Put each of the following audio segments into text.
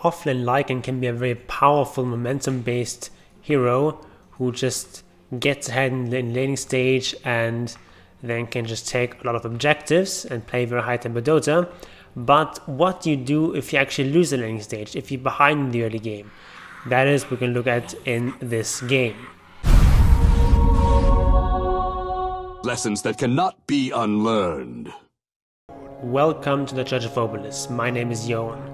Offlane Lycan can be a very powerful momentum-based hero who just gets ahead in the laning stage and then can just take a lot of objectives and play very high tempo Dota. But what do you do if you actually lose the laning stage, if you're behind in the early game? That is what we can look at in this game. Lessons that cannot be unlearned. Welcome to the Church of Obelisk. My name is Johan.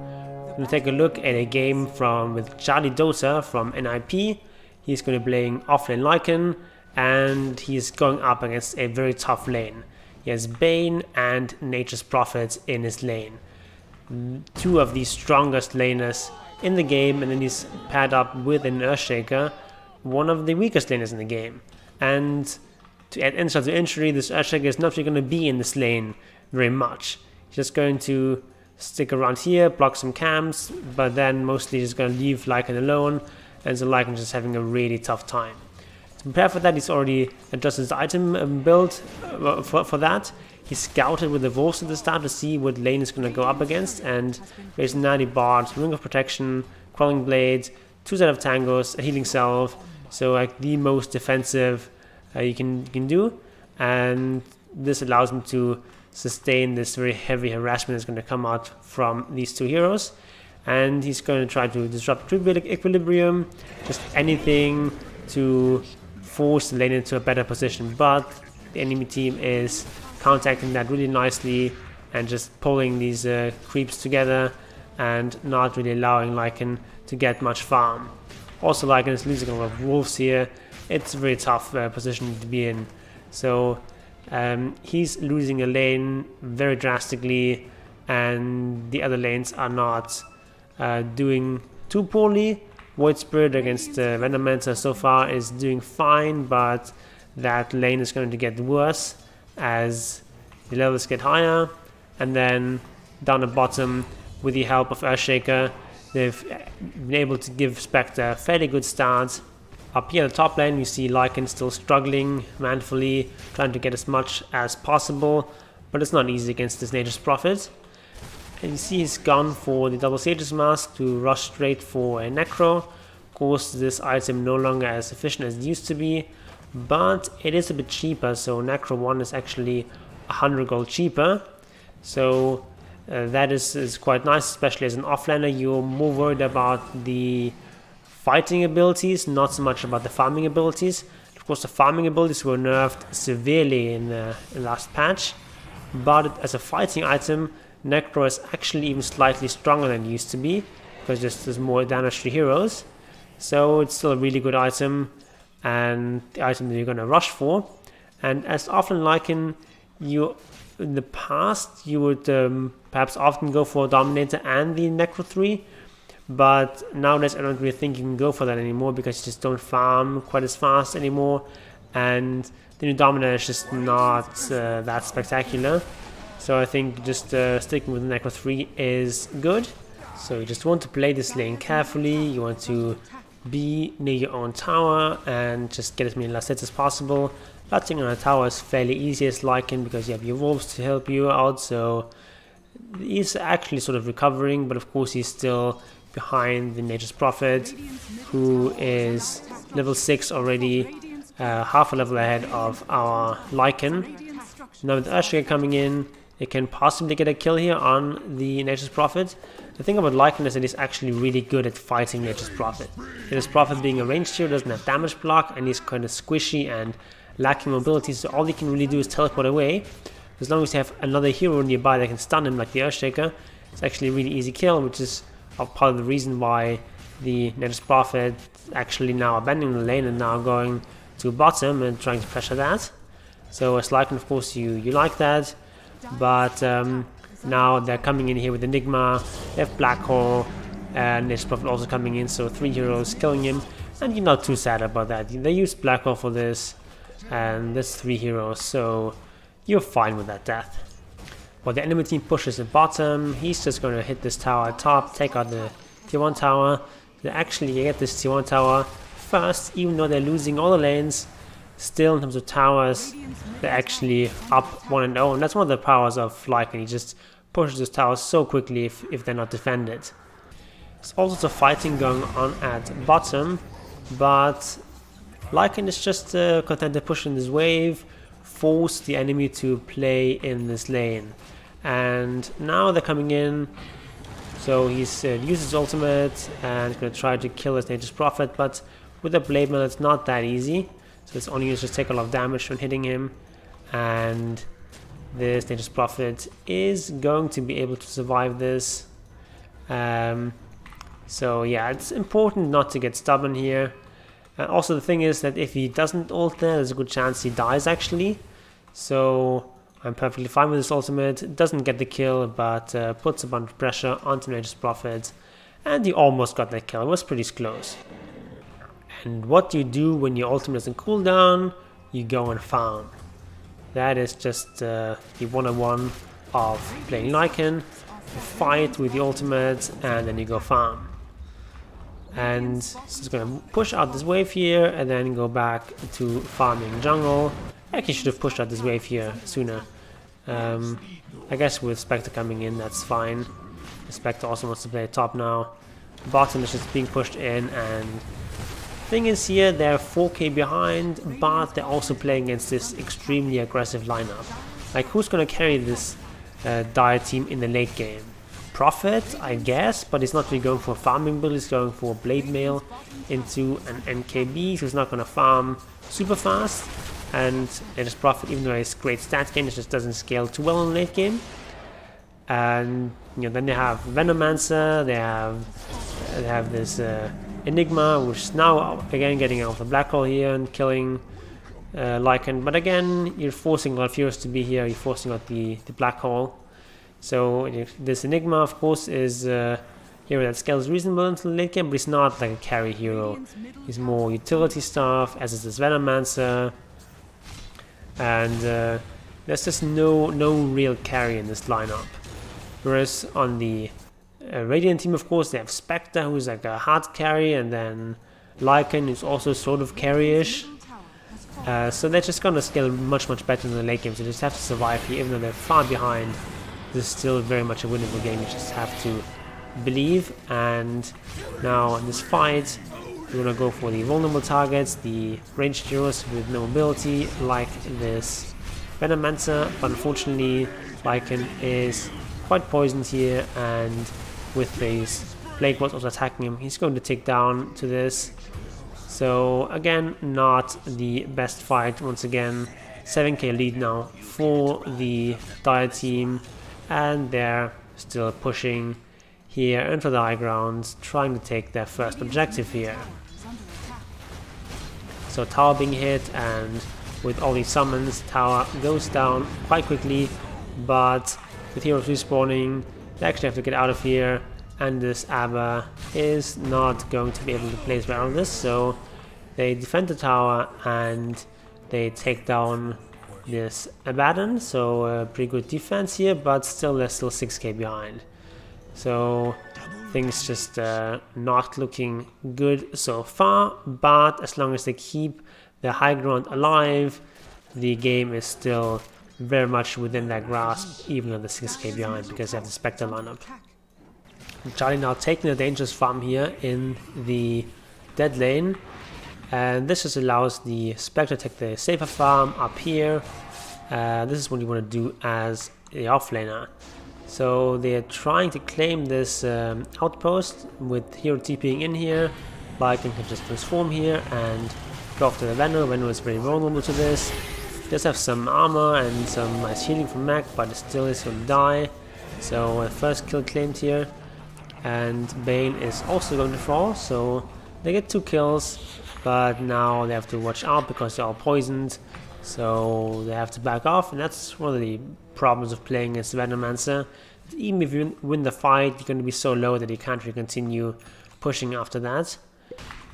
We'll take a look at a game with CharlieDota from NIP. He's going to be playing Offlane Lycan, and he's going up against a very tough lane. He has Bane and Nature's Prophet in his lane. Two of the strongest laners in the game, and then he's paired up with an Earthshaker, one of the weakest laners in the game. And to add insult to injury, this Earthshaker is not really going to be in this lane very much. He's just going to stick around here, block some camps, but then mostly just going to leave Lycan alone, and so Lycan is just having a really tough time. To prepare for that, he's already adjusted his item build for that. He scouted with the wolves at the start to see what lane is going to go up against, and based on that he bought Ring of Protection, Quelling Blade, 2 set of Tangos, a Healing Salve, so like the most defensive you can do, and this allows him to sustain this very heavy harassment that's going to come out from these two heroes. And he's going to try to disrupt equilibrium, just anything to force the lane into a better position, but the enemy team is counteracting that really nicely and just pulling these creeps together and not really allowing Lycan to get much farm. Also, Lycan is losing a lot of wolves here. It's a very tough position to be in, so he's losing a lane very drastically, and the other lanes are not doing too poorly. Void Spirit against Venomenter so far is doing fine, but that lane is going to get worse as the levels get higher. And then down the bottom, with the help of Earthshaker, they've been able to give Spectre a fairly good start. Up here at the top lane, we see Lycan still struggling manfully, trying to get as much as possible, but it's not easy against this Nature's Prophet. And you see he's gone for the double Sage's Mask to rush straight for a Necro. Of course, this item no longer as efficient as it used to be, but it is a bit cheaper, so Necro 1 is actually 100 gold cheaper. So that is quite nice, especially as an offlaner. You're more worried about the fighting abilities, not so much about the farming abilities. Of course, the farming abilities were nerfed severely in the last patch, but as a fighting item, Necro is actually even slightly stronger than it used to be, because just there's more damage to heroes. So it's still a really good item, and the item that you're going to rush for. And as Offlane Lycan, in the past you would perhaps often go for Dominator and the Necro 3, but nowadays I don't really think you can go for that anymore, because you just don't farm quite as fast anymore, and the new Dominator is just not that spectacular. So I think just sticking with the Necro 3 is good. So you just want to play this lane carefully, you want to be near your own tower and just get as many last hits as possible. Lutting on a tower is fairly easy as Lycan, because you have your wolves to help you out, so he's actually sort of recovering, but of course he's still behind the Nature's Prophet, who is level 6 already, half a level ahead of our Lycan. Now with Earthshaker coming in, it can possibly get a kill here on the Nature's Prophet. The thing about Lycan is that he's actually really good at fighting Nature's Prophet. Nature's Prophet being a ranged hero doesn't have damage block, and he's kind of squishy and lacking mobility, so all he can really do is teleport away. As long as you have another hero nearby that can stun him, like the Earthshaker, it's actually a really easy kill, which is part of the reason why the Nature's Prophet actually now abandoning the lane and now going to bottom and trying to pressure that. So as Lycan, of course, you like that. But now they're coming in here with Enigma, they have Black Hole, and Nature's Prophet also coming in, so 3 heroes killing him, and you're not too sad about that. They used Black Hole for this, and there's 3 heroes, so you're fine with that death. While the enemy team pushes the bottom, he's just going to hit this tower at top, take out the tier 1 tower. They actually get this tier 1 tower first, even though they're losing all the lanes. Still, in terms of towers, they're actually up 1-0, and that's one of the powers of Lycan. He just pushes those towers so quickly if they're not defended. There's all sorts of fighting going on at bottom, but Lycan is just content to push in this wave, force the enemy to play in this lane. And now they're coming in, so he's used his ultimate and going to try to kill his Nature's Prophet, but with a Blade Mail it's not that easy. So it's only just take a lot of damage when hitting him, and this Nature's Prophet is going to be able to survive this. So yeah, it's important not to get stubborn here. Also the thing is that if he doesn't ult there's a good chance he dies actually. So I'm perfectly fine with this ultimate. Doesn't get the kill, but puts a bunch of pressure onto Nature's Prophet. And he almost got that kill. It was pretty close. And what do you do when your ultimate doesn't cool down? You go and farm. That is just the one-on-one of playing Lycan. You fight with the ultimate and then you go farm. And so it's going to push out this wave here and then go back to farming jungle. Actually should have pushed out this wave here sooner. I guess with Spectre coming in that's fine. Spectre also wants to play top now. Bottom is just being pushed in, and thing is here they're 4k behind, but they're also playing against this extremely aggressive lineup. Like who's going to carry this dire team in the late game? Prophet, I guess, but he's not really going for a farming build, he's going for Blade Mail into an NKB, so he's not going to farm super fast. And Nature's Prophet, even though he has great stats gain, it just doesn't scale too well in the late game. And then they have Venomancer, they have this Enigma, which is now again getting out of the black hole here and killing Lycan. But again, you're forcing a lot of heroes to be here, you're forcing out the black hole. So this Enigma, of course, is a hero that scales reasonable into the late game, but he's not like a carry hero. He's more utility stuff, as is this Venomancer. And there's just no real carry in this lineup. Whereas on the Radiant team, of course, they have Spectre, who's like a hard carry, and then Lycan, who's also sort of carry-ish. So they're just gonna scale much better in the late game, so they just have to survive here, even though they're far behind. This is still very much a winnable game, you just have to believe. And now in this fight, we're gonna go for the vulnerable targets, the ranged heroes with no mobility, like this Venomancer, but unfortunately Lycan is quite poisoned here, and with these Blade Balls also attacking him, he's going to take down to this. So again, not the best fight once again. 7k lead now for the Dire team, and they're still pushing here into the high ground, trying to take their first objective here. So tower being hit, and with all these summons, tower goes down quite quickly, but with heroes respawning, they actually have to get out of here, and this Abba is not going to be able to place well on this, so they defend the tower and they take down this Abaddon, so pretty good defense here, but still they're still 6k behind. So things just not looking good so far, but as long as they keep the high ground alive, the game is still very much within their grasp, even on the 6k behind, because they have the Spectre lineup. Charlie now taking a dangerous farm here in the dead lane, and this just allows the Spectre to take the safer farm up here. This is what you want to do as the offlaner. So they're trying to claim this outpost with hero TPing in here. Lycan can just transform here and go after the Venom. Venom is very vulnerable to this. Does have some armor and some nice healing from Mac, but it still is going to die. So first kill claimed here, and Bane is also going to fall. So they get 2 kills, but now they have to watch out because they're all poisoned. So they have to back off, and that's one of the problems of playing as Venomancer. Even if you win the fight, you're going to be so low that you can't really continue pushing after that.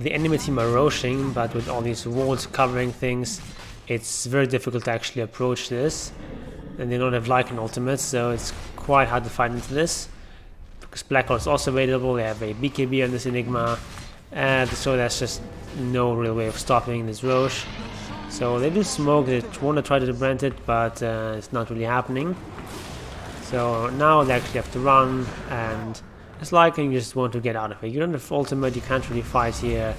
The enemy team are rushing, but with all these walls covering things, it's very difficult to actually approach this. And they don't have Lycan ultimates, so it's quite hard to fight into this. Because Black Hole is also available, they have a BKB on this Enigma, and so there's just no real way of stopping this Roche. So they do smoke, they want to try to brand it, but it's not really happening. So now they actually have to run, and It's like you just want to get out of it. You don't have ultimate, you can't really fight here.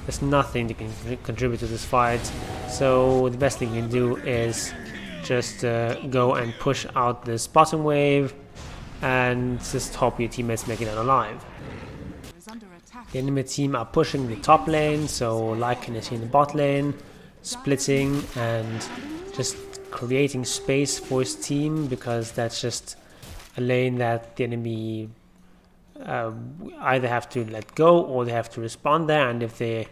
There's nothing that can contribute to this fight. So the best thing you can do is just go and push out this bottom wave and just hope your teammates make it out alive. The enemy team are pushing the top lane, so Lycan is here in the bot lane, splitting and just creating space for his team, because that's just a lane that the enemy either have to let go or they have to respond there, and if they're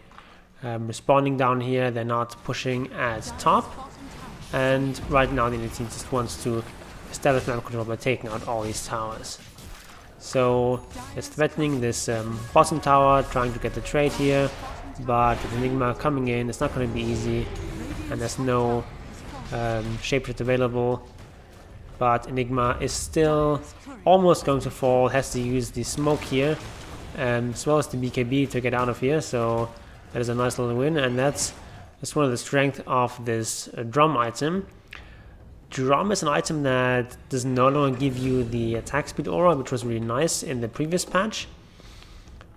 responding down here, they're not pushing at top. And right now the enemy team just wants to establish map control by taking out all these towers. So it's threatening this bottom tower, trying to get the trade here, but with Enigma coming in, it's not going to be easy, and there's no shapeshift available. But Enigma is still almost going to fall, has to use the smoke here, as well as the BKB to get out of here, so that is a nice little win, and that's one of the strengths of this drum item. Drum is an item that does no longer give you the attack speed aura, which was really nice in the previous patch,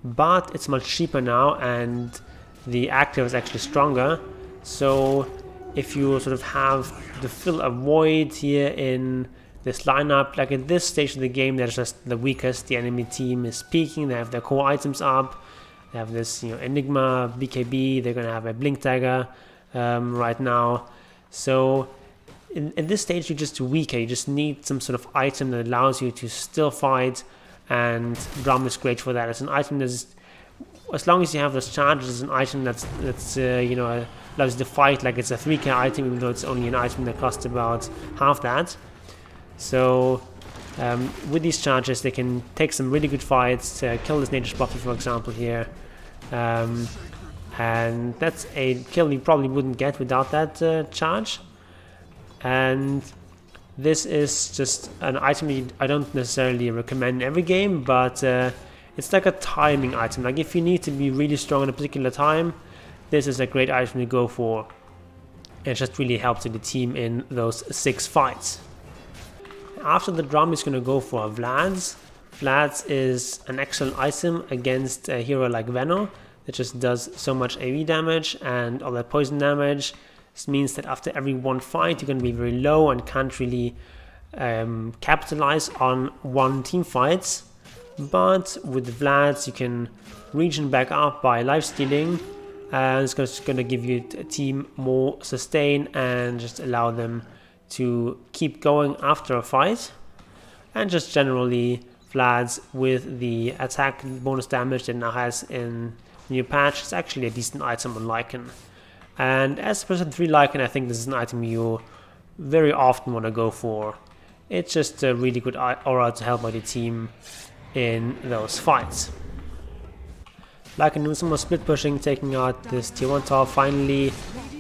but it's much cheaper now and the active is actually stronger. So if you sort of have to fill a void here in this lineup, like at this stage of the game, they're just the weakest. The enemy team is peaking, they have their core items up, they have this, you know, Enigma, BKB, they're gonna have a Blink Dagger right now. So in this stage, you're just weaker, you just need some sort of item that allows you to still fight, and Drum is great for that. It's an item that's, as long as you have those charges, it's an item that's you know, allows you to fight like it's a 3k item, even though it's only an item that costs about half that. So with these charges, they can take some really good fights, kill this Nature's Prophet, for example, here. And that's a kill you probably wouldn't get without that charge. And this is just an item I don't necessarily recommend in every game, but it's like a timing item. Like if you need to be really strong at a particular time, this is a great item to go for. It just really helps the team in those 6 fights. After the drum is going to go for Vlad's. Vlad's is an excellent item against a hero like Venno that just does so much AoE damage and all that poison damage. This means that after every one fight, you're going to be very low and can't really capitalize on one team fights. But with Vlad's, you can regen back up by lifestealing, and it's just going to give you a team more sustain and just allow them to keep going after a fight. And just generally, Vlad's with the attack bonus damage that it now has in the new patch, it's actually a decent item on Lycan. And as Person 3 Lycan, I think this is an item you very often want to go for. It's just a really good aura to help out the team in those fights. Lycan doing some more split pushing, taking out this tier 1 tower finally.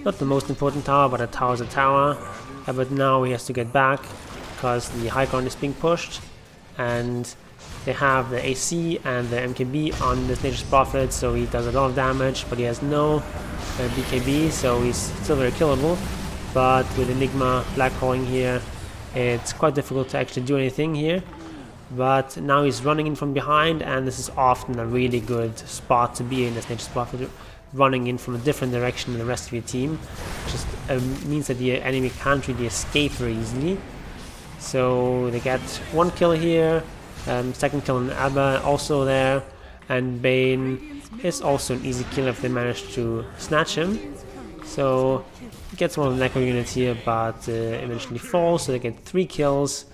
Not the most important tower, but a tower is a tower. But now he has to get back because the high ground is being pushed. And they have the AC and the MKB on this Nature's Prophet, so he does a lot of damage, but he has no BKB, so he's still very killable. But with Enigma black holing here, it's quite difficult to actually do anything here. But now he's running in from behind, and this is often a really good spot to be in, this Nature's Prophet, running in from a different direction than the rest of your team. Just means that the enemy can't really escape very easily. So they get 1 kill here, second kill on Abba also there, and Bane is also an easy kill if they manage to snatch him. So he gets one of the Necro units here, but eventually falls, so they get 3 kills,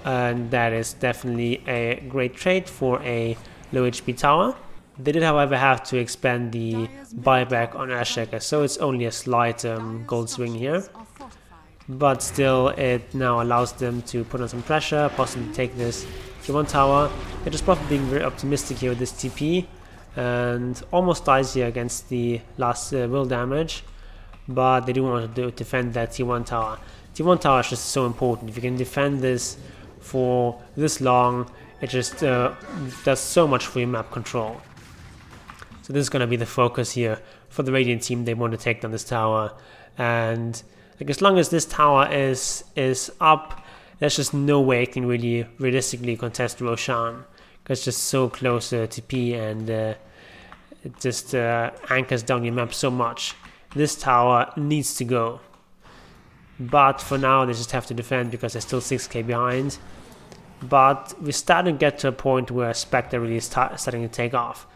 and that is definitely a great trade for a low HP tower. They did, however, have to expand the buyback on Ashaka, so it's only a slight gold swing here. But still, it now allows them to put on some pressure, possibly take this tier 1 tower. They're just probably being very optimistic here with this TP, and almost dies here against the last will damage. But they do want to defend that tier 1 tower. Tier 1 tower is just so important. If you can defend this for this long, it just does so much for your map control. So this is going to be the focus here for the Radiant team. They want to take down this tower, and like as long as this tower is up, there's just no way it can really realistically contest Roshan, because it's just so close to TP, and it just anchors down your map so much. This tower needs to go, but for now they just have to defend because they're still 6k behind. But we're starting to get to a point where Spectre really is starting to take off.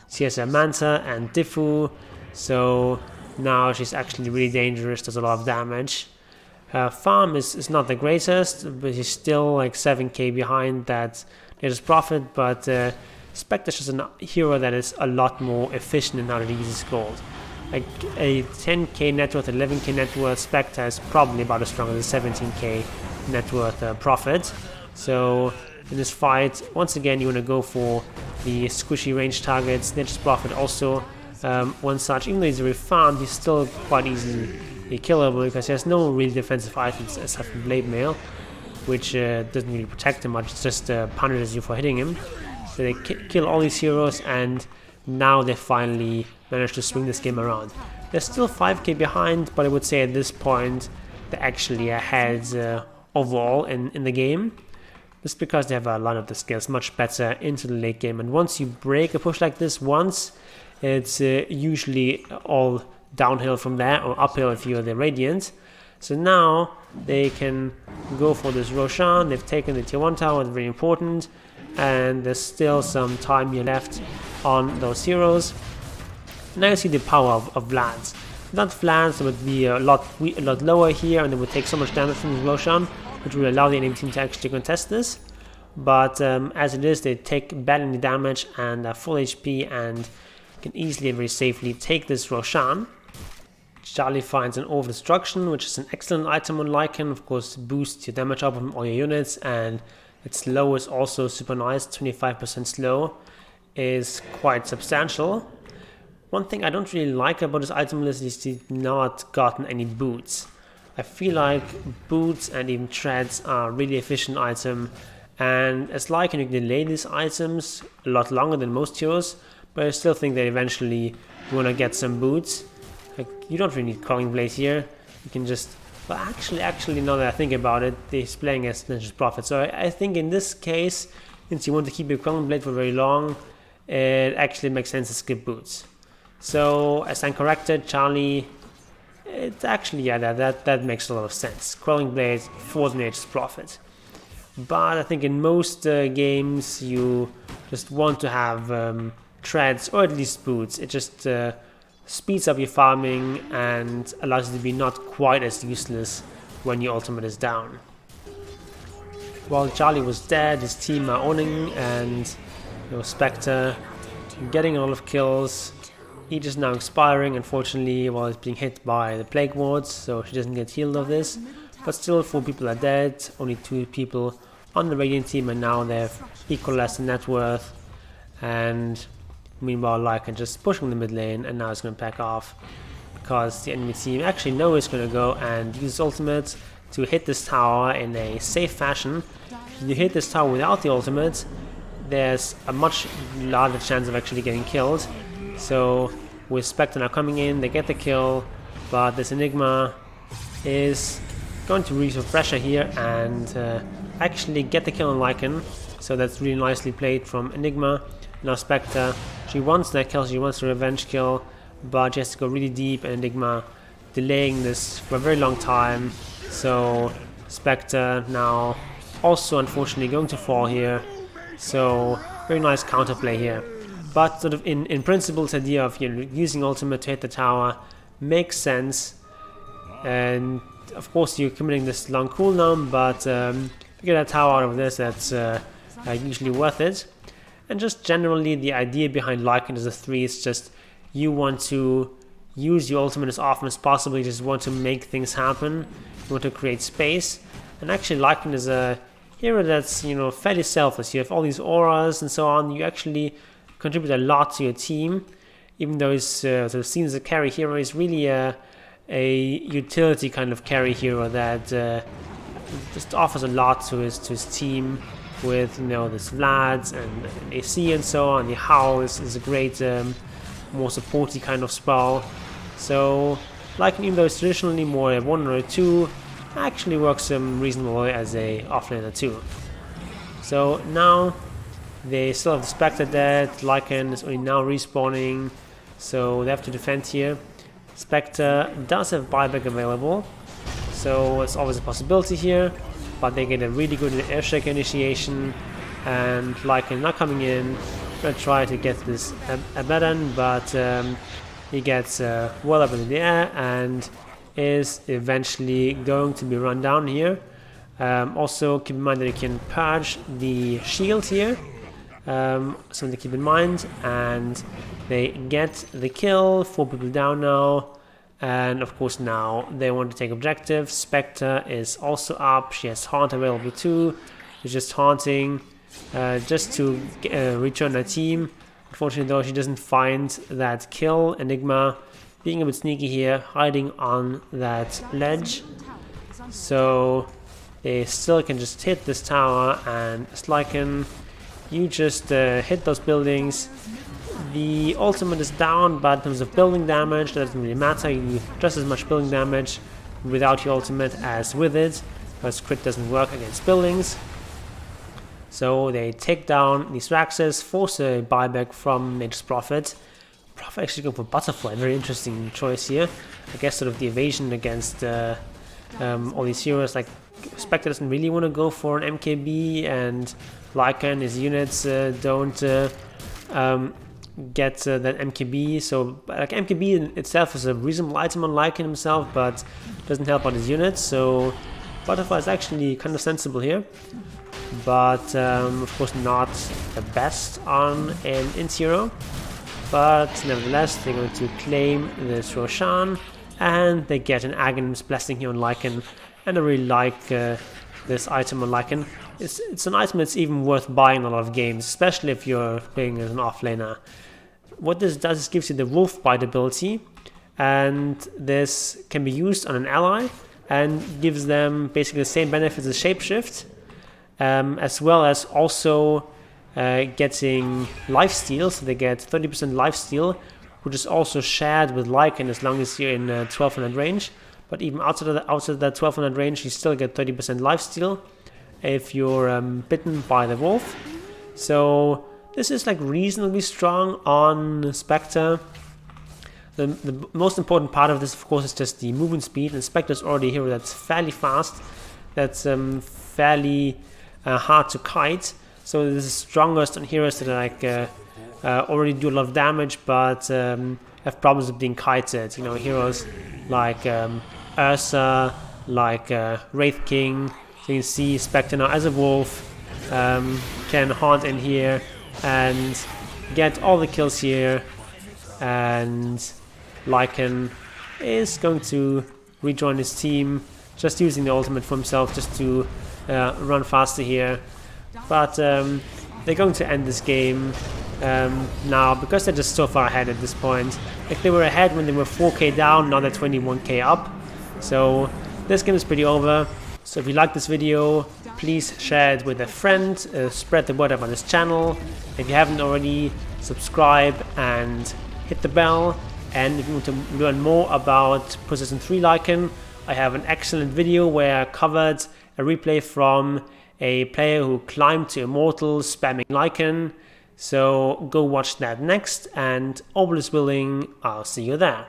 She has a Manta and Diffu, so now she's actually really dangerous, does a lot of damage. Her farm is not the greatest, but she's still like 7k behind that latest profit, but Spectre's just a hero that is a lot more efficient in how it uses gold. Like a 10k net worth, 11k net worth Spectre is probably about as strong as a 17k net worth profit. So in this fight, once again, you want to go for the squishy range targets. Nature's Prophet also one such. Even though he's refarmed, he's still quite easily killable because he has no really defensive items aside from Blade Mail, which doesn't really protect him much. It just punishes you for hitting him. So they kill all these heroes, and now they finally managed to swing this game around. They're still 5k behind, but I would say at this point they're actually ahead overall in the game. Just because they have a lot of the skills much better into the late game, and once you break a push like this once, it's usually all downhill from there, or uphill if you're the Radiant. So now they can go for this Roshan. They've taken the tier 1 tower, it's very important, and there's still some time here left on those heroes. Now you see the power of Vlad's. Without Vlad's, it would be a lot lower here, and they would take so much damage from the Roshan, which will allow the enemy team to actually contest this. But as it is, they take barely damage and are full HP and can easily and very safely take this Roshan. Charlie finds an Orb of Destruction, which is an excellent item on Lycan. Of course, boosts your damage up on all your units, and its slow is also super nice. 25% slow is quite substantial. One thing I don't really like about this item list is he's not gotten any boots. I feel like boots and even treads are a really efficient item, and as Lycan you can delay these items a lot longer than most heroes, but I still think that eventually you want to get some boots. Like, you don't really need Crawling Blade here, you can just, well actually now that I think about it, he's playing as Nature's Prophet, so I think in this case, since you want to keep your Crawling Blade for very long, it actually makes sense to skip boots. So I stand corrected, Charlie. It's actually, yeah, that makes a lot of sense. Crawling Blade for the Nature's Prophet. But I think in most games you just want to have treads or at least boots. It just speeds up your farming and allows you to be not quite as useless when your ultimate is down. While Charlie was dead, his team are owning, and Spectre getting a lot of kills. Aegis is now expiring, unfortunately, while it's being hit by the Plague Wards, so she doesn't get healed of this. But still, 4 people are dead, only 2 people on the Radiant team, and now they have equal less net worth. And meanwhile, Lycan just pushing the mid lane, and now it's going to pack off because the enemy team actually knows it's going to go and use ultimate to hit this tower in a safe fashion. If you hit this tower without the ultimate, there's a much larger chance of actually getting killed. So with Spectre now coming in, they get the kill, but this Enigma is going to release some pressure here and actually get the kill on Lycan. So that's really nicely played from Enigma. Now Spectre, she wants that kill, she wants the revenge kill, but she has to go really deep, and Enigma delaying this for a very long time. So Spectre now also unfortunately going to fall here. So very nice counterplay here. But sort of in principle, this idea of using ultimate to hit the tower makes sense, and of course you're committing this long cooldown, but if you get a tower out of this, that's usually worth it. And just generally, the idea behind Lycan as a 3 is just you want to use your ultimate as often as possible. You just want to make things happen. You want to create space. And actually, Lycan is a hero that's fairly selfless. You have all these auras and so on. You actually contribute a lot to your team, even though he's sort of seen as a carry hero. He's really a utility kind of carry hero that just offers a lot to his team. With this Vlad's and AC and so on. The Howl is a great more supporty kind of spell. So Lycan, even though it's traditionally more a 1 or a 2, actually works reasonably as a offlaner too. So now They still have the Spectre dead. Lycan is only now respawning, so they have to defend here. Spectre does have buyback available, so it's always a possibility here, but they get a really good airstrike initiation, and Lycan not coming in. Gonna try to get this Abaddon, but he gets well up in the air and is eventually going to be run down here. Also keep in mind that you can purge the shield here, something to keep in mind, and they get the kill. 4 people down now, and of course now they want to take objective. Spectre is also up, she has Haunt available too. She's just haunting just to return her team. Unfortunately though, she doesn't find that kill. Enigma being a bit sneaky here, hiding on that ledge, so they still can just hit this tower, and Lycan, you just hit those buildings. The ultimate is down, but in terms of building damage, that doesn't really matter. You do just as much building damage without your ultimate as with it, because crit doesn't work against buildings. So they take down these Raxes, force a buyback from Nature's Prophet. Prophet actually going for Butterfly, very interesting choice here. I guess sort of the evasion against all these heroes. Like Spectre doesn't really want to go for an MKB, and Lycan, his units don't get that MKB. So like MKB in itself is a reasonable item on Lycan himself, but doesn't help out his units. So Butterfly is actually kind of sensible here, but of course not the best on an int hero. But nevertheless, they're going to claim this Roshan, and they get an Aghanim's Blessing here on Lycan. And I really like this item on Lycan. It's an item that's even worth buying in a lot of games, especially if you're playing as an offlaner. What this does is gives you the Wolf Bite ability, and this can be used on an ally and gives them basically the same benefits as Shapeshift, as well as also getting lifesteal. So they get 30% lifesteal, which is also shared with Lycan as long as you're in 1200 range. But even outside of that 1200 range, you still get 30% lifesteal if you're bitten by the wolf. So this is like reasonably strong on Spectre. The most important part of this, of course, is just the movement speed, and Spectre's already a hero that's fairly fast, that's fairly hard to kite. So this is strongest on heroes that like already do a lot of damage, but have problems with being kited. You know, heroes like Ursa, like Wraith King. So you can see Spectre now as a wolf can haunt in here and get all the kills here, and Lycan is going to rejoin his team, just using the ultimate for himself just to run faster here. But they're going to end this game now because they're just so far ahead at this point. Like they were ahead when they were 4k down, now they're 21k up. So this game is pretty over. So if you like this video, please share it with a friend, spread the word about this channel. If you haven't already, subscribe and hit the bell. And if you want to learn more about Persistent 3 Lycan, I have an excellent video where I covered a replay from a player who climbed to Immortal spamming Lycan. So go watch that next, and all is willing, I'll see you there.